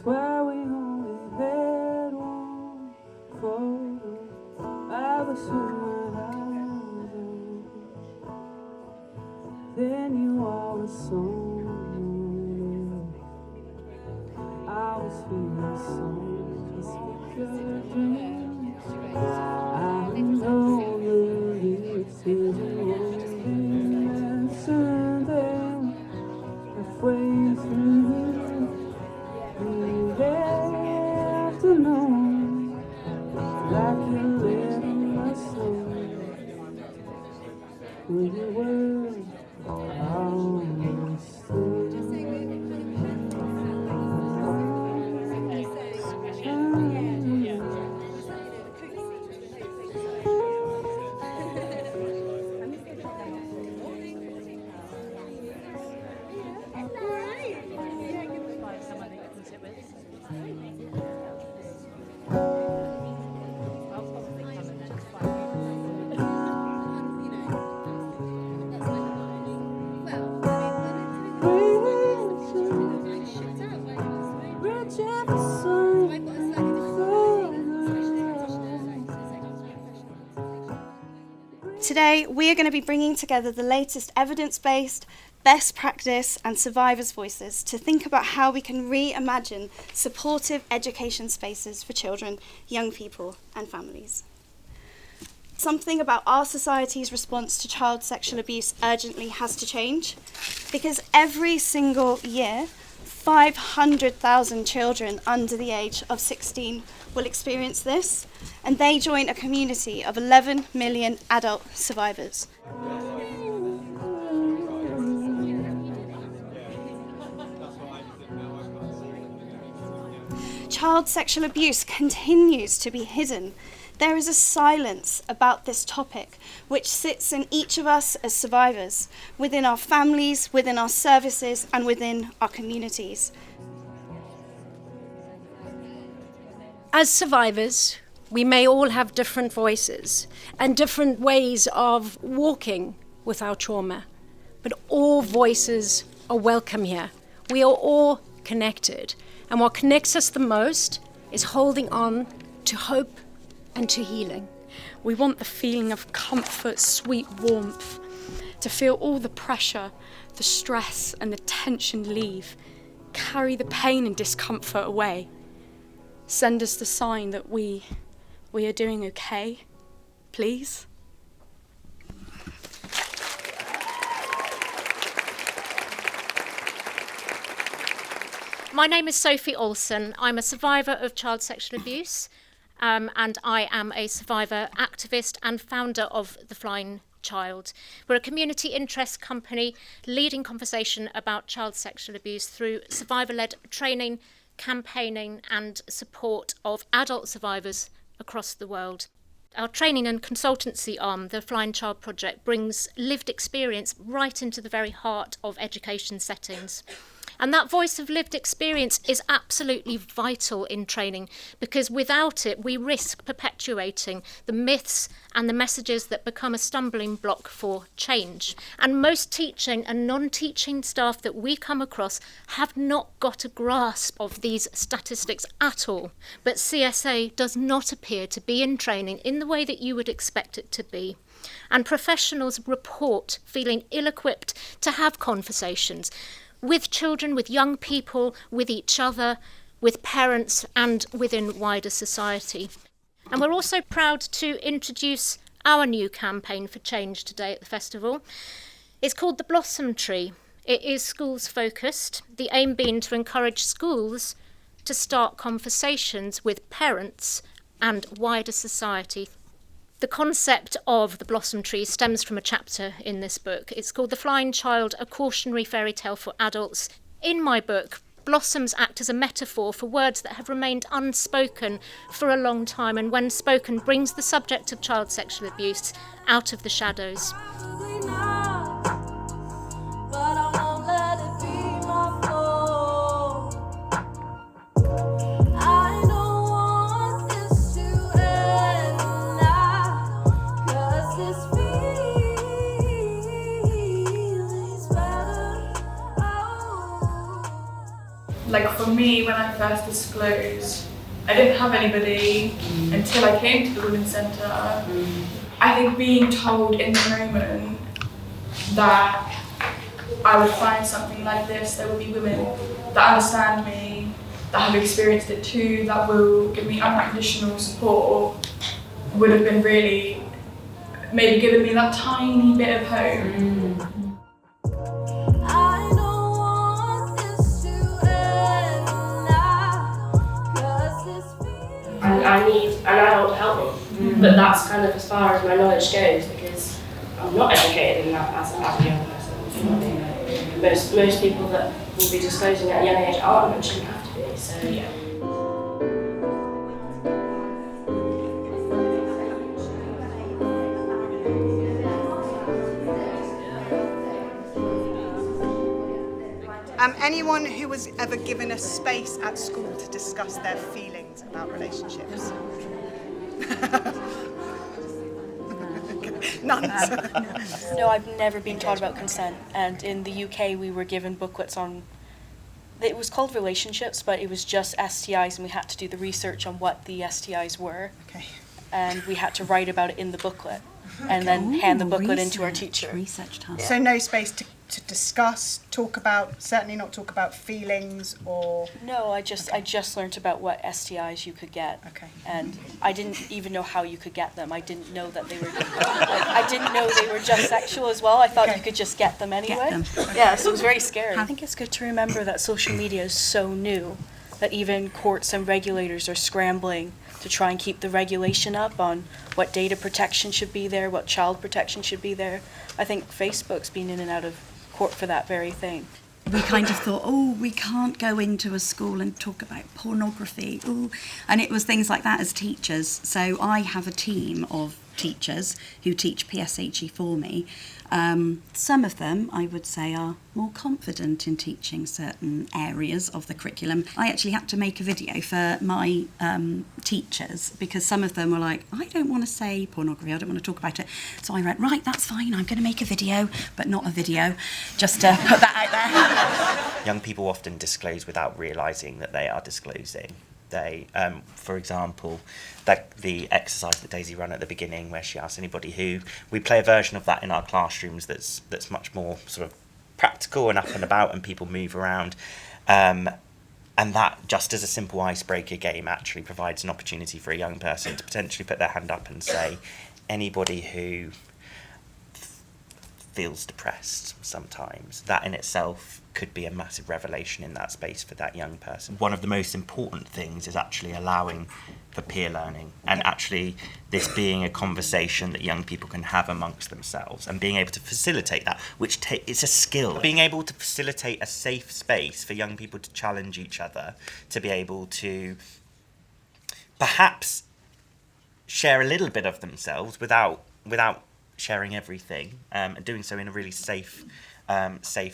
swear we only had one photo. I was when I was old. Then you always saw me. I was feeling so just because of dreams. I know the lyrics and Sunday halfway through the afternoon, like you lit in my soul. When you were always Today, we are going to be bringing together the latest evidence-based, best practice and survivors' voices to think about how we can reimagine supportive education spaces for children, young people and families. Something about our society's response to child sexual abuse urgently has to change, because every single year, 500,000 children under the age of 16 will experience this, and they join a community of 11 million adult survivors. Child sexual abuse continues to be hidden. There is a silence about this topic which sits in each of us as survivors, within our families, within our services, and within our communities. As survivors, we may all have different voices and different ways of walking with our trauma, but all voices are welcome here. We are all connected, and what connects us the most is holding on to hope and to healing. We want the feeling of comfort, sweet warmth, to feel all the pressure, the stress and the tension leave, carry the pain and discomfort away. Send us the sign that we are doing okay, please. My name is Sophie Olsen. I'm a survivor of child sexual abuse, and I am a survivor activist and founder of The Flying Child. We're a community interest company leading conversation about child sexual abuse through survivor-led training, campaigning and support of adult survivors across the world. Our training and consultancy arm, the Flying Child Project, brings lived experience right into the very heart of education settings. And that voice of lived experience is absolutely vital in training, because without it, we risk perpetuating the myths and the messages that become a stumbling block for change. And most teaching and non-teaching staff that we come across have not got a grasp of these statistics at all. But CSA does not appear to be in training in the way that you would expect it to be. And professionals report feeling ill-equipped to have conversations with children, with young people, with each other, with parents and within wider society. And we're also proud to introduce our new campaign for change today at the festival. It's called The Blossom Tree. It is schools focused, the aim being to encourage schools to start conversations with parents and wider society. The concept of the Blossom Tree stems from a chapter in this book. It's called The Flying Child, a cautionary fairy tale for adults. In my book, blossoms act as a metaphor for words that have remained unspoken for a long time, and when spoken, brings the subject of child sexual abuse out of the shadows. like for me, when I first disclosed, I didn't have anybody until I came to the Women's Centre. I think being told in the moment that I would find something like this, there will be women that understand me, that have experienced it too, that will give me unconditional support, would have been really, maybe given me that tiny bit of hope. I need an adult to help me, but that's kind of as far as my knowledge goes because I'm not educated in that as a young person. You know what I mean? Most people that will be disclosing at a young age aren't and shouldn't have to be. So yeah. Anyone who was ever given a space at school to discuss their feelings about relationships? None. No, I've never been taught about consent, and in the UK we were given booklets on, it was called relationships, but it was just STIs, and we had to do the research on what the STIs were. Okay. And we had to write about it in the booklet, and then hand the booklet into our teacher. Research task. So no space to discuss, talk about, certainly not talk about feelings or... No, I just learnt about what STIs you could get. Okay. And I didn't even know how you could get them. I didn't know that they were, I didn't know they were just sexual as well. I thought you could just get them anyway. Yeah, so it was very scary. I think it's good to remember that social media is so new that even courts and regulators are scrambling to try and keep the regulation up on what data protection should be there, what child protection should be there. I think Facebook's been in and out of court for that very thing. We kind of thought, oh, we can't go into a school and talk about pornography. Ooh. And it was things like that as teachers. So I have a team of teachers who teach PSHE for me. Some of them, I would say, are more confident in teaching certain areas of the curriculum. I actually had to make a video for my teachers because some of them were like, I don't want to say pornography, I don't want to talk about it. So I went, right, that's fine, I'm going to make a video, but not a video, just to put that out there. Young people often disclose without realising that they are disclosing. They, for example, the exercise that Daisy ran at the beginning where she asks anybody who, we play a version of that in our classrooms that's much more sort of practical and up and about and people move around. And that, just as a simple icebreaker game, actually provides an opportunity for a young person to potentially put their hand up and say, anybody who feels depressed sometimes, that in itself could be a massive revelation in that space for that young person. One of the most important things is actually allowing for peer learning and actually this being a conversation that young people can have amongst themselves and being able to facilitate that, which it's a skill. Being able to facilitate a safe space for young people to challenge each other, to be able to perhaps share a little bit of themselves without sharing everything, and doing so in a really safe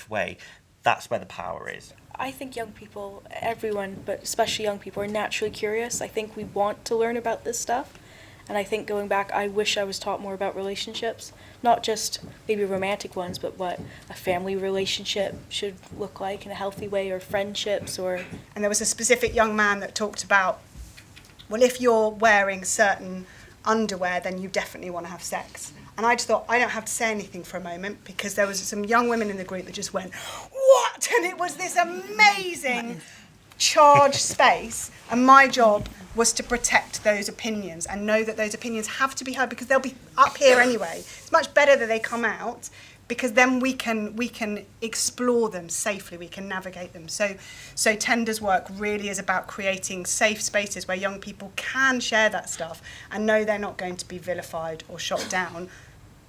way. That's where the power is. I think young people, everyone, but especially young people, are naturally curious. I think we want to learn about this stuff. And I think going back, I wish I was taught more about relationships. Not just maybe romantic ones, but what a family relationship should look like in a healthy way, or friendships, or... And there was a specific young man that talked about, well, if you're wearing certain underwear, then you definitely want to have sex. And I just thought, I don't have to say anything for a moment, because there was some young women in the group that just went, what? And it was this amazing charged space. And my job was to protect those opinions and know that those opinions have to be heard, because they'll be up here anyway. It's much better that they come out, because then we can explore them safely, we can navigate them. So Tender's work really is about creating safe spaces where young people can share that stuff and know they're not going to be vilified or shot down,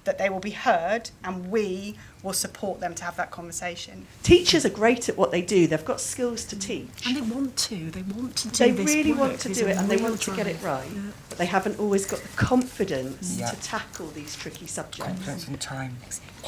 that they will be heard, and we will support them to have that conversation. Teachers are great at what they do. They've got skills to teach. And they want to do They this really work. want to do it, and they want to get it right. Yeah. But they haven't always got the confidence to tackle these tricky subjects. Confidence and time.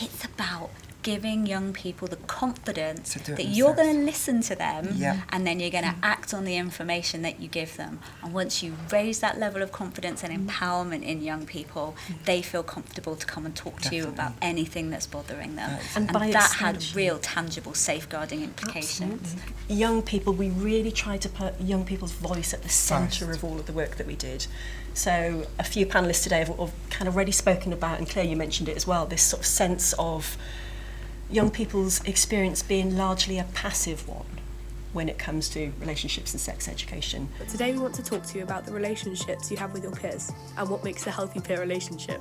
It's about giving young people the confidence To do it that you're themselves. going to listen to them Yeah. and then you're going to act on the information that you give them. And once you raise that level of confidence and empowerment in young people, they feel comfortable to come and talk to you about anything that's bothering them. And And by that had extension- real tangible safeguarding implications. Young people, we really tried to put young people's voice at the centre of all of the work that we did. So a few panellists today have kind of already spoken about, and Claire, you mentioned it as well, this sort of sense of young people's experience being largely a passive one when it comes to relationships and sex education. But today we want to talk to you about the relationships you have with your peers and what makes a healthy peer relationship.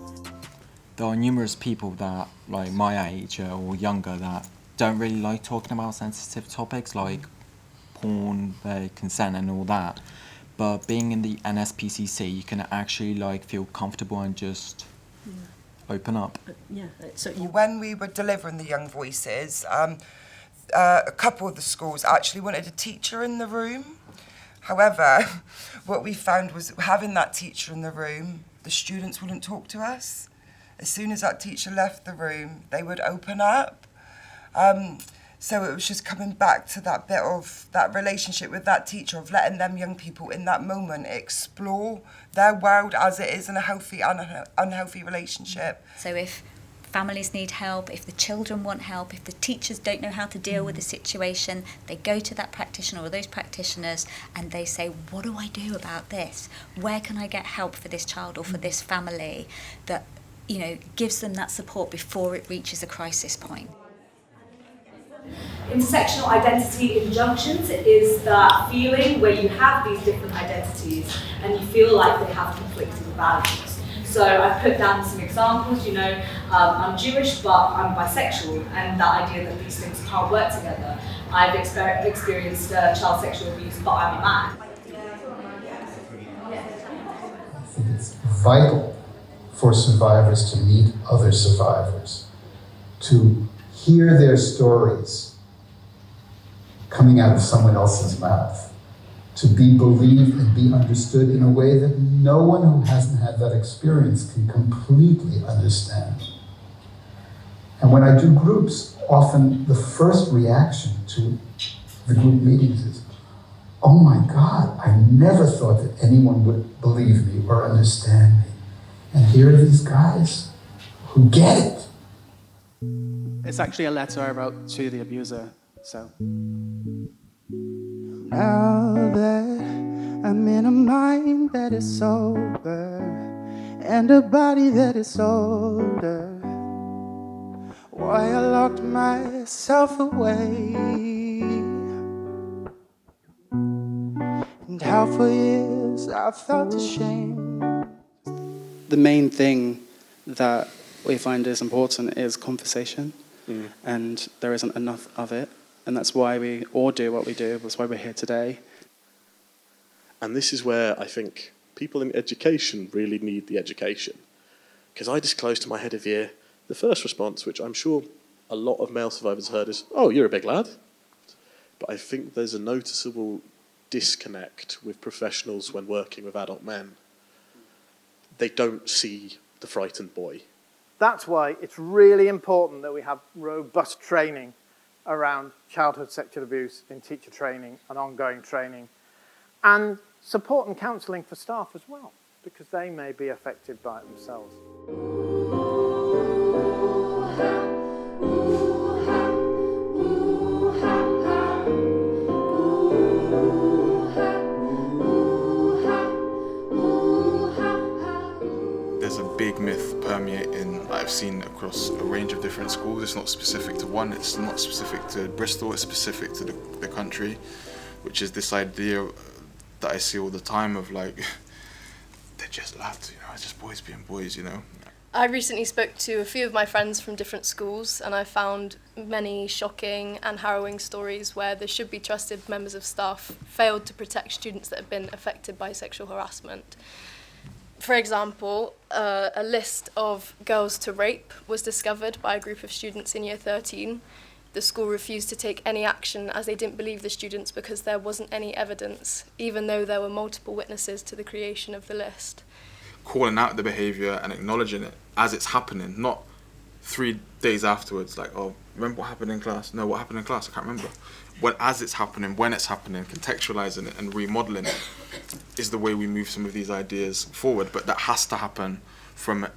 There are numerous people that, like my age or younger, that don't really like talking about sensitive topics like porn, consent and all that. But being in the NSPCC, you can actually like feel comfortable and just open up. When we were delivering the Young Voices, a couple of the schools actually wanted a teacher in the room. However, what we found was having that teacher in the room, the students wouldn't talk to us. As soon as that teacher left the room, they would open up. So it was just coming back to that bit of that relationship with that teacher, of letting them young people in that moment explore their world as it is in a healthy and unhealthy relationship. So if families need help, if the children want help, if the teachers don't know how to deal with the situation, they go to that practitioner or those practitioners and they say, what do I do about this? Where can I get help for this child or for this family that, you know, gives them that support before it reaches a crisis point? Intersectional identity injunctions is that feeling where you have these different identities and you feel like they have conflicting values. So I've put down some examples, you know, I'm Jewish but I'm bisexual, and that idea that these things can't work together. I've experienced child sexual abuse but I'm a man. I think it's vital for survivors to meet other survivors, to hear their stories coming out of someone else's mouth, to be believed and be understood in a way that no one who hasn't had that experience can completely understand. And when I do groups, often the first reaction to the group meetings is, oh my God, I never thought that anyone would believe me or understand me. And here are these guys who get it. It's actually a letter I wrote to the abuser, so. Now that I'm in a mind that is sober and a body that is older, why I locked myself away, and how for years I felt ashamed. The main thing that we find is important is conversation, and there isn't enough of it, and that's why we all do what we do. That's why we're here today. And this is where I think people in education really need the education, because I disclosed to my head of year the first response, which I'm sure a lot of male survivors heard, is, "Oh, you're a big lad." But I think there's a noticeable disconnect with professionals when working with adult men. They don't see the frightened boy. That's why it's really important that we have robust training around childhood sexual abuse in teacher training and ongoing training, and support and counselling for staff as well, because they may be affected by it themselves. There's a big myth permeating I've seen across a range of different schools. It's not specific to one, it's not specific to Bristol, it's specific to the country, which is this idea that I see all the time of like, they're just lads, you know, it's just boys being boys, you know. I recently spoke to a few of my friends from different schools, and I found many shocking and harrowing stories where the should-be trusted members of staff failed to protect students that have been affected by sexual harassment. For example, a list of girls to rape was discovered by a group of students in year 13. The school refused to take any action as they didn't believe the students because there wasn't any evidence, even though there were multiple witnesses to the creation of the list. Calling out the behaviour and acknowledging it as it's happening, not 3 days afterwards, like, oh, remember what happened in class? No, what happened in class? I can't remember. As it's happening, when it's happening, contextualising it and remodelling it is the way we move some of these ideas forward. But that has to happen from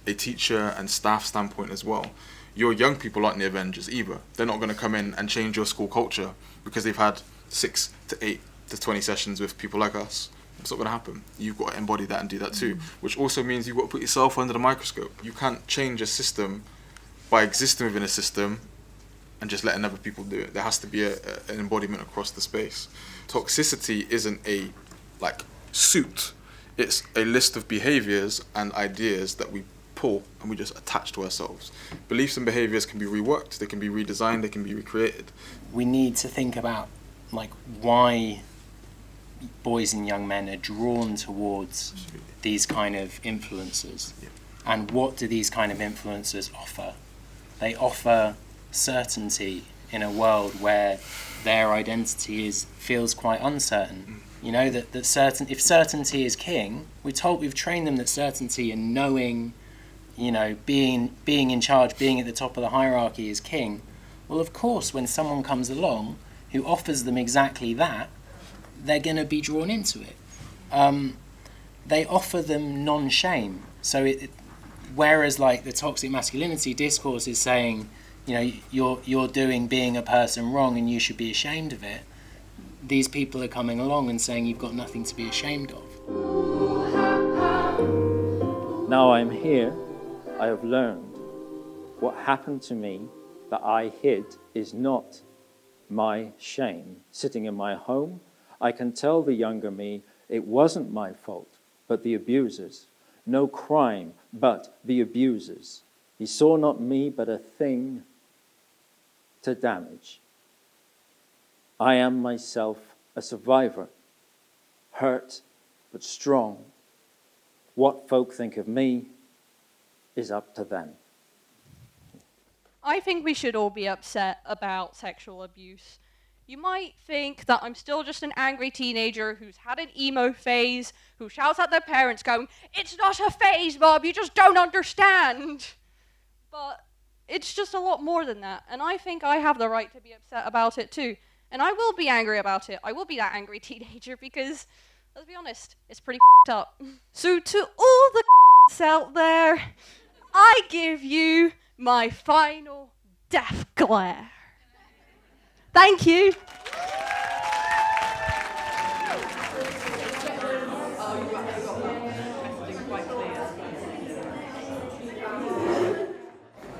a teacher and staff standpoint as well. Your young people aren't the Avengers either. They're not going to come in and change your school culture because they've had 6 to 8 to 20 sessions with people like us. It's not going to happen. You've got to embody that and do that too, which also means you've got to put yourself under the microscope. You can't change a system by existing within a system and just letting other people do it. There has to be an embodiment across the space. Toxicity isn't a suit. It's a list of behaviours and ideas that we pull and we just attach to ourselves. Beliefs and behaviours can be reworked, they can be redesigned, they can be recreated. We need to think about why boys and young men are drawn towards these kind of influences, and what do these kind of influences offer? They offer certainty in a world where their identity feels quite uncertain. You know, that if certainty is king, we've trained them that certainty and knowing, you know, being in charge, being at the top of the hierarchy is king. Well, of course, when someone comes along who offers them exactly that, they're going to be drawn into it. They offer them non-shame. So whereas the toxic masculinity discourse is saying, you know, you're being a person wrong and you should be ashamed of it, these people are coming along and saying you've got nothing to be ashamed of. Now I'm here, I have learned what happened to me that I hid is not my shame. Sitting in my home, I can tell the younger me it wasn't my fault, but the abusers. No crime, but the abusers. He saw not me, but a thing to damage. I am myself a survivor, hurt but strong. What folk think of me is up to them. I think we should all be upset about sexual abuse. You might think that I'm still just an angry teenager who's had an emo phase, who shouts at their parents going, "It's not a phase, Bob, you just don't understand." But it's just a lot more than that, and I think I have the right to be upset about it too. And I will be angry about it. I will be that angry teenager because, let's be honest, it's pretty f***ed up. So to all the out there, I give you my final death glare. Thank you.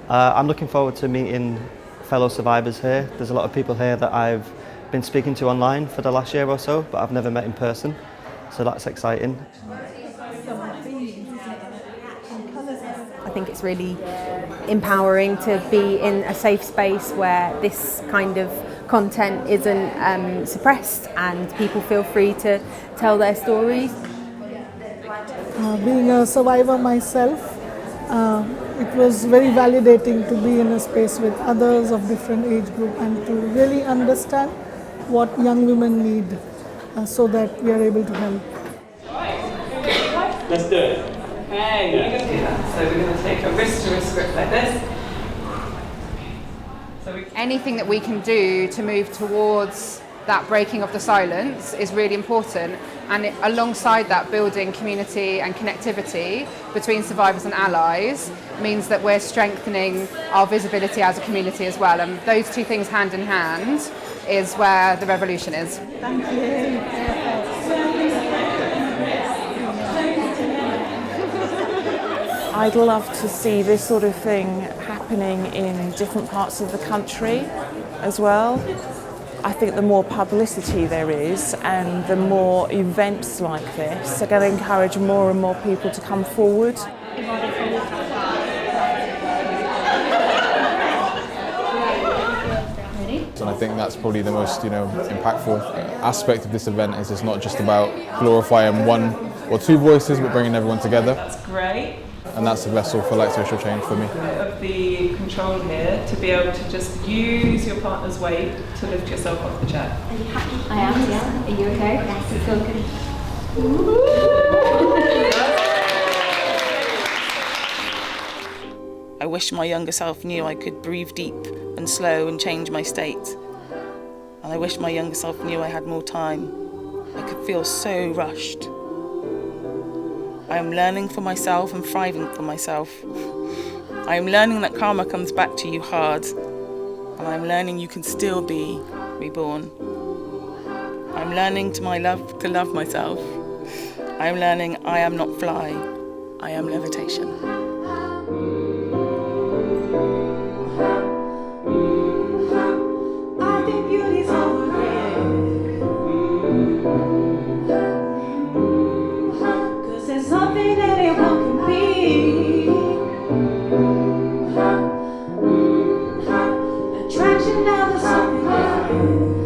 I'm looking forward to meeting fellow survivors here. There's a lot of people here that I've been speaking to online for the last year or so, but I've never met in person, so that's exciting. I think it's really empowering to be in a safe space where this kind of content isn't suppressed and people feel free to tell their stories. Being a survivor myself, it was very validating to be in a space with others of different age group and to really understand what young women need so that we are able to help. Let's do it. Hey, you're going to do that. So we're going to take a wrist-to-wrist grip like this. Anything that we can do to move towards that breaking of the silence is really important, and alongside that, building community and connectivity between survivors and allies means that we're strengthening our visibility as a community as well, and those two things hand in hand is where the revolution is. Thank you. I'd love to see this sort of thing happening in different parts of the country as well. I think the more publicity there is and the more events like this are going to encourage more and more people to come forward. And I think that's probably the most, impactful aspect of this event is it's not just about glorifying one or two voices, but bringing everyone together. That's great. And that's the vessel for social change for me. Of the control here to be able to just use your partner's weight to lift yourself off the chair. Are you happy? I am, yeah. Are you okay? Yes, you feel good. I wish my younger self knew I could breathe deep and slow and change my state. And I wish my younger self knew I had more time. I could feel so rushed. I am learning for myself and thriving for myself. I am learning that karma comes back to you hard. And I'm learning you can still be reborn. I'm learning to love myself. I'm learning I am not fly, I am levitation. I think beauty's overrated. 'Cause there's something anyone can be. Attraction, now there's something different.